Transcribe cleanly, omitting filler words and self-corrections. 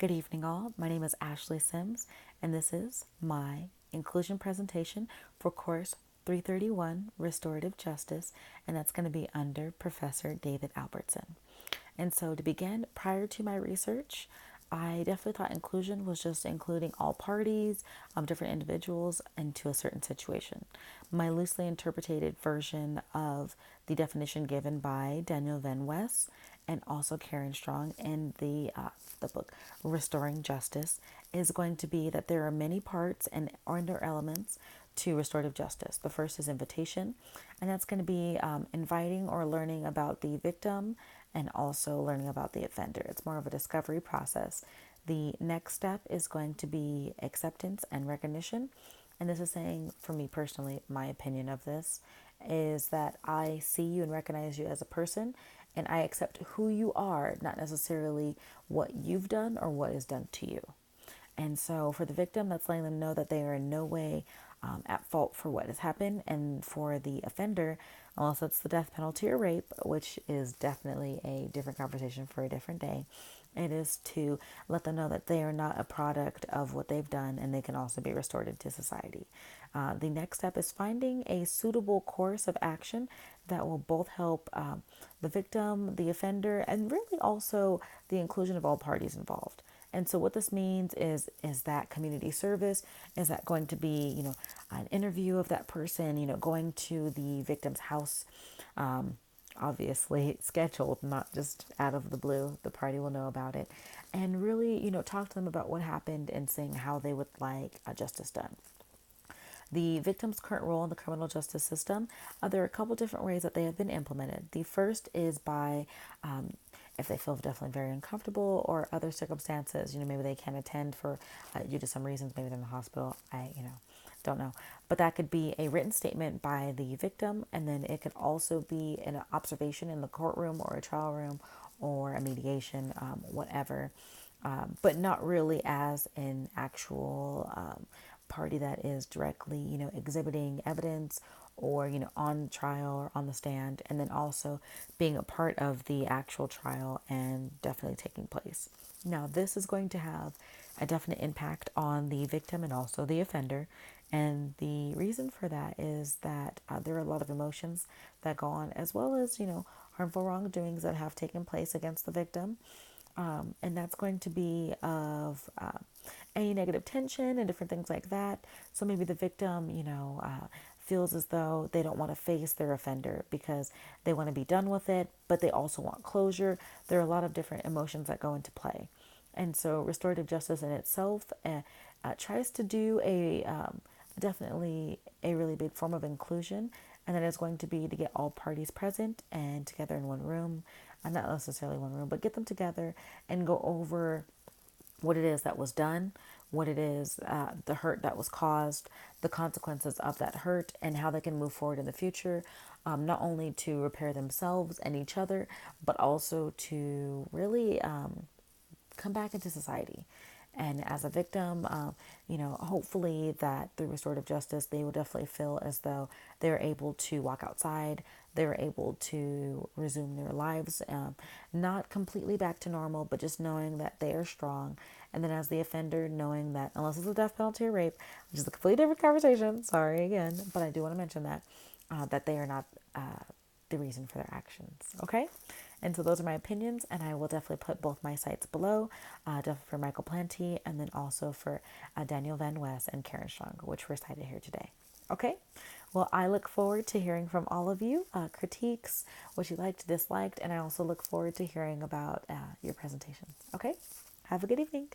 Good evening, all. My name is Ashley Sims, and this is my inclusion presentation for course 331, Restorative Justice, and that's going to be under Professor David Albertson. And so to begin, prior to my research, I definitely thought inclusion was just including all parties, different individuals into a certain situation. My loosely interpreted version of the definition given by Daniel Van West and also Karen Strong in the book Restoring Justice is going to be that there are many parts and under elements to restorative justice. The first is invitation, and that's going to be inviting or learning about the victim and also learning about the offender. It's more of a discovery process. The next step is going to be acceptance and recognition. And this is saying, for me personally, my opinion of this is that I see you and recognize you as a person, and I accept who you are, not necessarily what you've done or what is done to you. And so for the victim, that's letting them know that they are in no way at fault for what has happened. And for the offender, unless it's the death penalty or rape, which is definitely a different conversation for a different day, it is to let them know that they are not a product of what they've done and they can also be restored into society. The next step is finding a suitable course of action that will both help the victim, the offender, and really also the inclusion of all parties involved. And so what this means is that community service, is that going to be, an interview of that person, going to the victim's house, obviously scheduled, not just out of the blue. The party will know about it. And really, talk to them about what happened and saying how they would like justice done. The victim's current role in the criminal justice system, there are a couple different ways that they have been implemented. The first is by if they feel definitely very uncomfortable or other circumstances, maybe they can't attend for due to some reasons, maybe they're in the hospital, I don't know. But that could be a written statement by the victim, and then it could also be an observation in the courtroom or a trial room or a mediation, whatever, but not really as an actual party that is directly, exhibiting evidence or, on trial or on the stand, and then also being a part of the actual trial and definitely taking place. Now, this is going to have a definite impact on the victim and also the offender. And the reason for that is that there are a lot of emotions that go on, as well as, harmful wrongdoings that have taken place against the victim. And that's going to be of any negative tension and different things like that. So maybe the victim, feels as though they don't want to face their offender because they want to be done with it, but they also want closure. There are a lot of different emotions that go into play. And so restorative justice in itself tries to do definitely a really big form of inclusion. And that is going to be to get all parties present and together in one room. Not necessarily one room, but get them together and go over what it is that was done, what it is, the hurt that was caused, the consequences of that hurt, and how they can move forward in the future, not only to repair themselves and each other, but also to really come back into society. And as a victim, hopefully that through restorative justice, they will definitely feel as though they're able to walk outside, they're able to resume their lives, not completely back to normal, but just knowing that they are strong. And then as the offender, knowing that unless it's a death penalty or rape, which is a completely different conversation, sorry again, but I do want to mention that they are not the reason for their actions. Okay? And so those are my opinions, and I will definitely put both my sites below, definitely for Michael Planty, and then also for Daniel Van West and Karen Strong, which were cited here today. Okay? Well, I look forward to hearing from all of you, critiques, what you liked, disliked, and I also look forward to hearing about your presentations. Okay? Have a good evening.